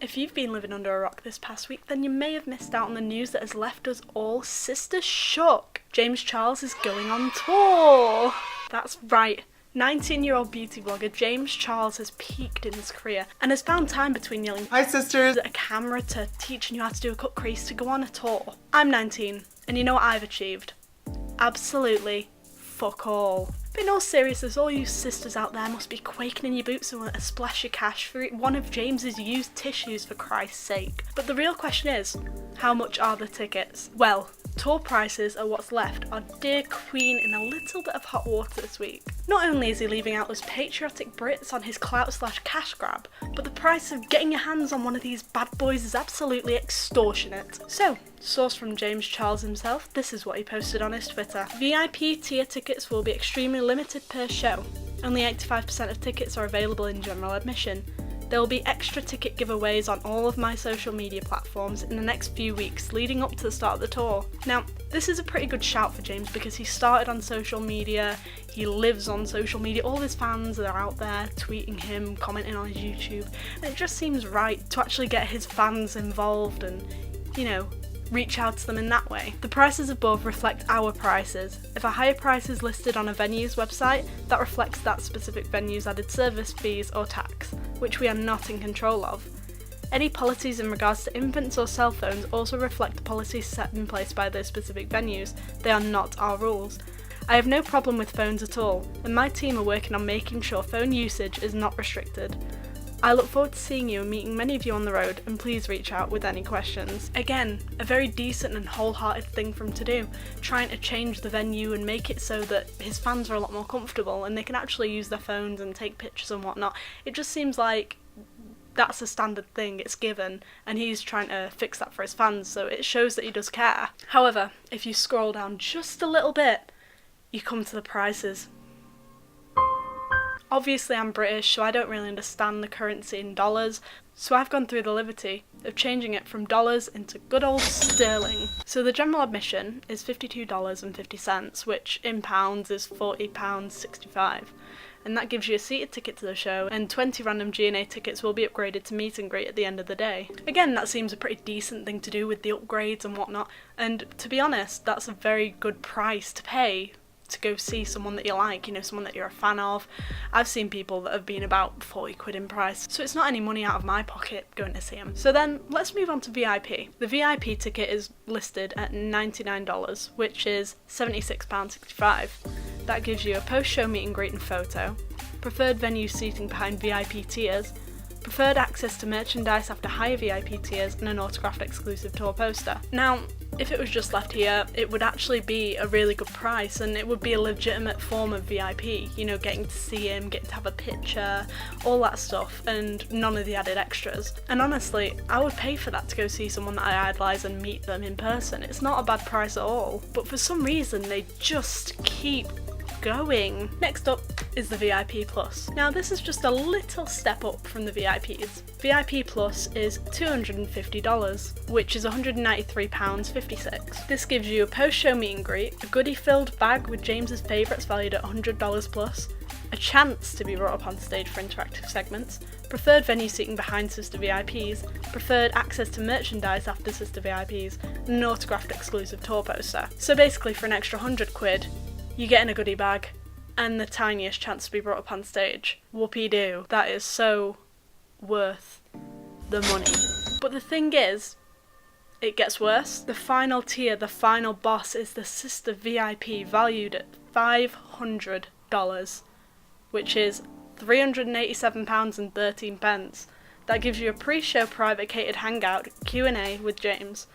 If you've been living under a rock this past week, then you may have missed out on the news that has left us all sister shook. James Charles is going on tour. That's right. 19-year-old beauty blogger James Charles has peaked in his career and has found time between yelling "Hi sisters" at a camera to teaching you how to do a cut crease to go on a tour. I'm 19, and you know what I've achieved? Absolutely fuck all. But in all seriousness, all you sisters out there must be quaking in your boots and want a splash of cash for one of James's used tissues, for Christ's sake. But the real question is, how much are the tickets? Well, tour prices are what's left our dear Queen in a little bit of hot water this week. Not only is he leaving out those patriotic Brits on his clout/cash grab, but the price of getting your hands on one of these bad boys is absolutely extortionate. So, sourced from James Charles himself, this is what he posted on his Twitter. VIP tier tickets will be extremely limited per show. Only 85% of tickets are available in general admission. There will be extra ticket giveaways on all of my social media platforms in the next few weeks leading up to the start of the tour. Now, this is a pretty good shout for James because he started on social media, he lives on social media, all his fans are out there tweeting him, commenting on his YouTube, and it just seems right to actually get his fans involved and, you know, reach out to them in that way. The prices above reflect our prices. If a higher price is listed on a venue's website, that reflects that specific venue's added service fees or tax, which we are not in control of. Any policies in regards to infants or cell phones also reflect the policies set in place by those specific venues. They are not our rules. I have no problem with phones at all, and my team are working on making sure phone usage is not restricted. I look forward to seeing you and meeting many of you on the road, and please reach out with any questions. Again, a very decent and wholehearted thing for him to do, trying to change the venue and make it so that his fans are a lot more comfortable and they can actually use their phones and take pictures and whatnot. It just seems like that's a standard thing, it's given, and he's trying to fix that for his fans, so it shows that he does care. However, if you scroll down just a little bit, you come to the prices. Obviously I'm British, so I don't really understand the currency in dollars, so I've gone through the liberty of changing it from dollars into good old sterling. So the general admission is $52.50, which in pounds is £40.65. And that gives you a seated ticket to the show, and 20 random G&A tickets will be upgraded to meet and greet at the end of the day. Again, that seems a pretty decent thing to do with the upgrades and whatnot, and to be honest, that's a very good price to pay to go see someone that you like, you know, someone that you're a fan of. I've seen people that have been about 40 quid in price, so it's not any money out of my pocket going to see them. So then let's move on to VIP. The VIP ticket is listed at $99, which is £76.65. That gives you a post-show meet and greet and photo, preferred venue seating behind VIP tiers, preferred access to merchandise after higher VIP tiers, and an autographed exclusive tour poster. Now, if it was just left here, it would actually be a really good price and it would be a legitimate form of VIP, you know, getting to see him, getting to have a picture, all that stuff, and none of the added extras. And honestly, I would pay for that to go see someone that I idolise and meet them in person. It's not a bad price at all, but for some reason they just keep going. Next up is the VIP Plus. Now this is just a little step up from the VIPs. VIP Plus is $250, which is £193.56. This gives you a post-show meet and greet, a goodie-filled bag with James's favourites valued at $100 plus, a chance to be brought up on stage for interactive segments, preferred venue seating behind Sister VIPs, preferred access to merchandise after Sister VIPs, and an autographed exclusive tour poster. So basically for an extra 100 quid, you're getting a goodie bag and the tiniest chance to be brought up on stage. Whoopee-doo. That is so worth the money. But the thing is, it gets worse. The final tier, the final boss, is the Sister VIP, valued at $500, which is £387.13. That gives you a pre-show private catered hangout, Q&A with James,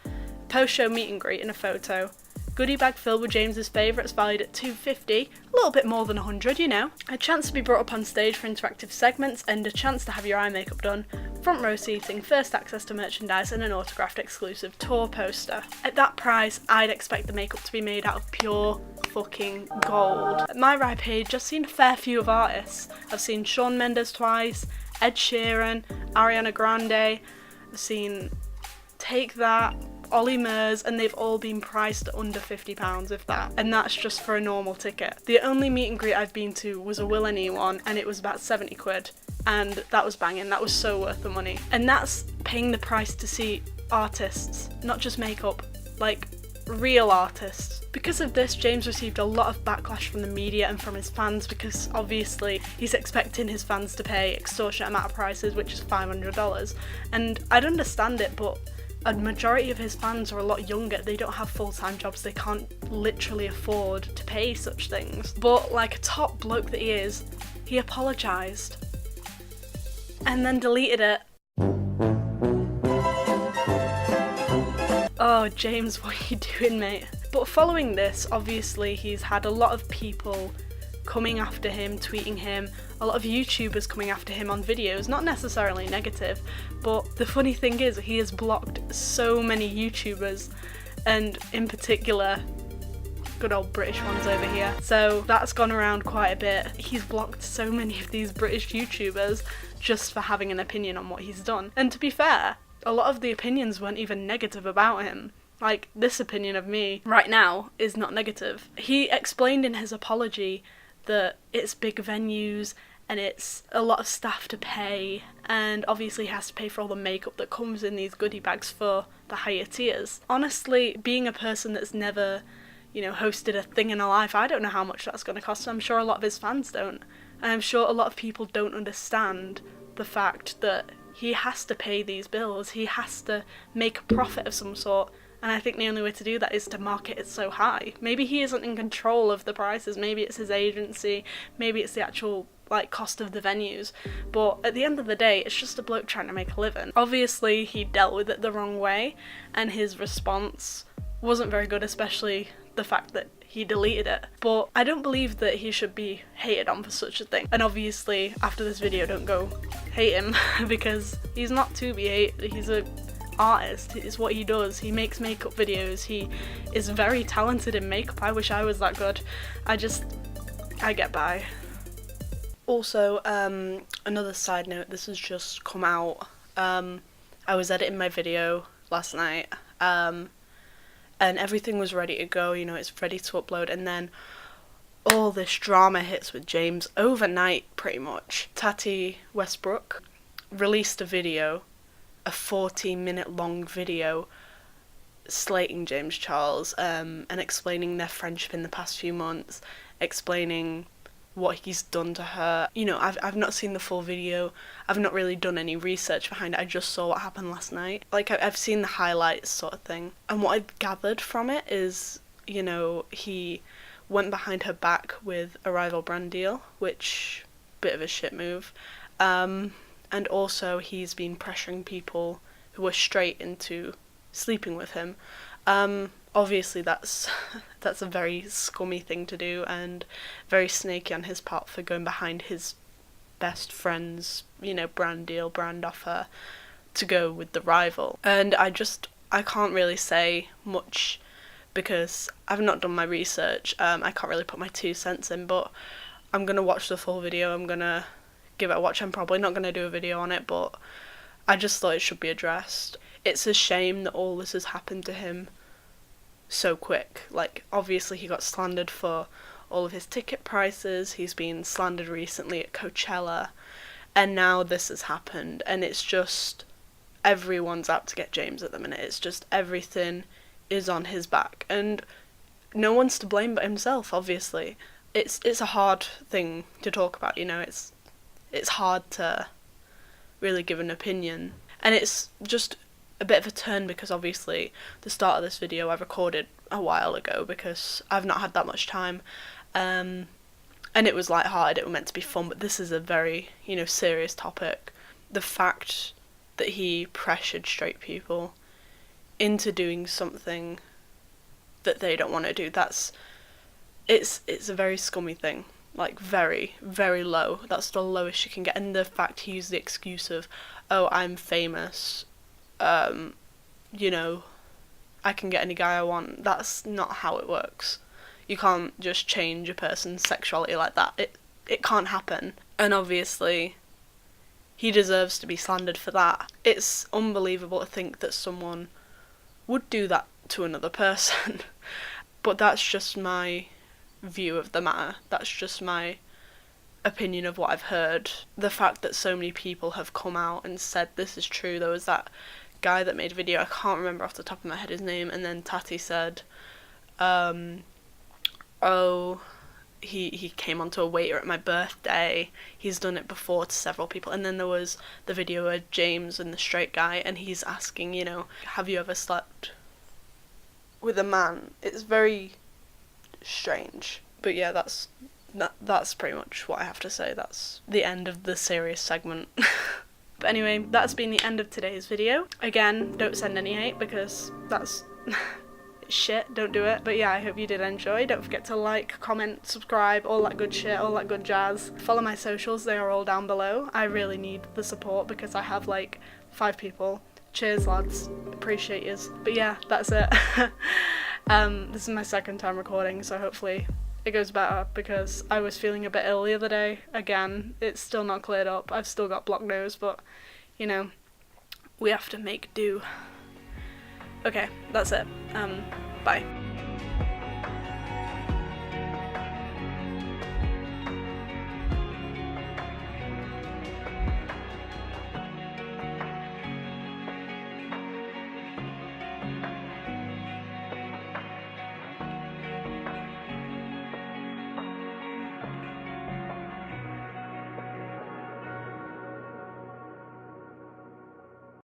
post-show meet and greet and a photo, goodie bag filled with James's favourites valued at $250, a little bit more than 100, you know, a chance to be brought up on stage for interactive segments, and a chance to have your eye makeup done, front row seating, first access to merchandise, and an autographed exclusive tour poster. At that price, I'd expect the makeup to be made out of pure fucking gold. At my ripe age, I've seen a fair few of artists. I've seen Shawn Mendes twice, Ed Sheeran, Ariana Grande, I've seen Take That, Ollie Murs, and they've all been priced at under £50, if that, and that's just for a normal ticket. The only meet and greet I've been to was a Will and E one, and it was about 70 quid, and that was banging. That was so worth the money, and that's paying the price to see artists, not just makeup, like real artists. Because of this, James received a lot of backlash from the media and from his fans, because obviously he's expecting his fans to pay extortionate amount of prices, which is $500. And I'd understand it, but a majority of his fans are a lot younger. They don't have full-time jobs. They can't literally afford to pay such things. But like a top bloke that he is, he apologised and then deleted it. Oh, James, what are you doing, mate? But following this, obviously he's had a lot of people coming after him, tweeting him, a lot of YouTubers coming after him on videos, not necessarily negative, but the funny thing is he has blocked so many YouTubers, and in particular good old British ones over here. So that's gone around quite a bit. He's blocked so many of these British YouTubers just for having an opinion on what he's done. And to be fair, a lot of the opinions weren't even negative about him. Like, this opinion of me right now is not negative. He explained in his apology that it's big venues and it's a lot of staff to pay, and obviously he has to pay for all the makeup that comes in these goodie bags for the higher tiers. Honestly, being a person that's never, hosted a thing in her life, I don't know how much that's going to cost. I'm sure a lot of his fans don't. And I'm sure a lot of people don't understand the fact that he has to pay these bills. He has to make a profit of some sort. And I think the only way to do that is to market it so high. Maybe he isn't in control of the prices. Maybe it's his agency. Maybe it's the actual cost of the venues. But at the end of the day, it's just a bloke trying to make a living. Obviously, he dealt with it the wrong way, and his response wasn't very good, especially the fact that he deleted it. But I don't believe that he should be hated on for such a thing. And obviously, after this video, don't go hate him because he's not to be hated. He's a artist. It's what he does. He makes makeup videos. He is very talented in makeup. I wish I was that good. I get by. Also, another side note, this has just come out. I was editing my video last night, and everything was ready to go, it's ready to upload, and then all this drama hits with James overnight, pretty much. Tati Westbrook released a video, a 14-minute long video, slating James Charles, and explaining their friendship in the past few months, explaining what he's done to her. I've not seen the full video. I've not really done any research behind it. I just saw what happened last night. I've seen the highlights sort of thing. And what I've gathered from it is, he went behind her back with a rival brand deal, which, bit of a shit move. And also he's been pressuring people who are straight into sleeping with him. Obviously that's a very scummy thing to do, and very snaky on his part for going behind his best friend's, brand offer to go with the rival. And I can't really say much because I've not done my research. I can't really put my 2 cents in, but I'm gonna watch the full video. I'm gonna give it a watch. I'm probably not gonna do a video on it, but I just thought it should be addressed. It's a shame that all this has happened to him so quick. Obviously he got slandered for all of his ticket prices, he's been slandered recently at Coachella, and now this has happened, and it's just everyone's out to get James at the minute. It's just everything is on his back, and no one's to blame but himself, obviously. It's a hard thing to talk about, it's hard to really give an opinion, and it's just a bit of a turn because obviously the start of this video I recorded a while ago because I've not had that much time, and it was lighthearted, it was meant to be fun, but this is a very, serious topic. The fact that he pressured straight people into doing something that they don't want to do, it's a very scummy thing, very, very low. That's the lowest you can get. And the fact he used the excuse of, oh, I'm famous, I can get any guy I want. That's not how it works. You can't just change a person's sexuality like that. It can't happen. And obviously, he deserves to be slandered for that. It's unbelievable to think that someone would do that to another person. But that's just my view of the matter. That's just my opinion of what I've heard. The fact that so many people have come out and said this is true. There was that guy that made a video, I can't remember off the top of my head his name, and then Tati said, oh, he came onto a waiter at my birthday, he's done it before to several people. And then there was the video where James and the straight guy, and he's asking, you know, have you ever slept with a man? It's very strange. But yeah, that's pretty much what I have to say. That's the end of the serious segment. But anyway, that's been the end of today's video. Again, don't send any hate because that's shit, don't do it. But yeah, I hope you did enjoy. Don't forget to like, comment, subscribe, all that good shit, all that good jazz. Follow my socials, they are all down below. I really need the support because I have like 5 people. Cheers lads, appreciate yous. But yeah, that's it. This is my second time recording, so hopefully it goes better because I was feeling a bit ill the other day. Again, it's still not cleared up. I've still got blocked nose, but you know, we have to make do. Okay, that's it. Bye.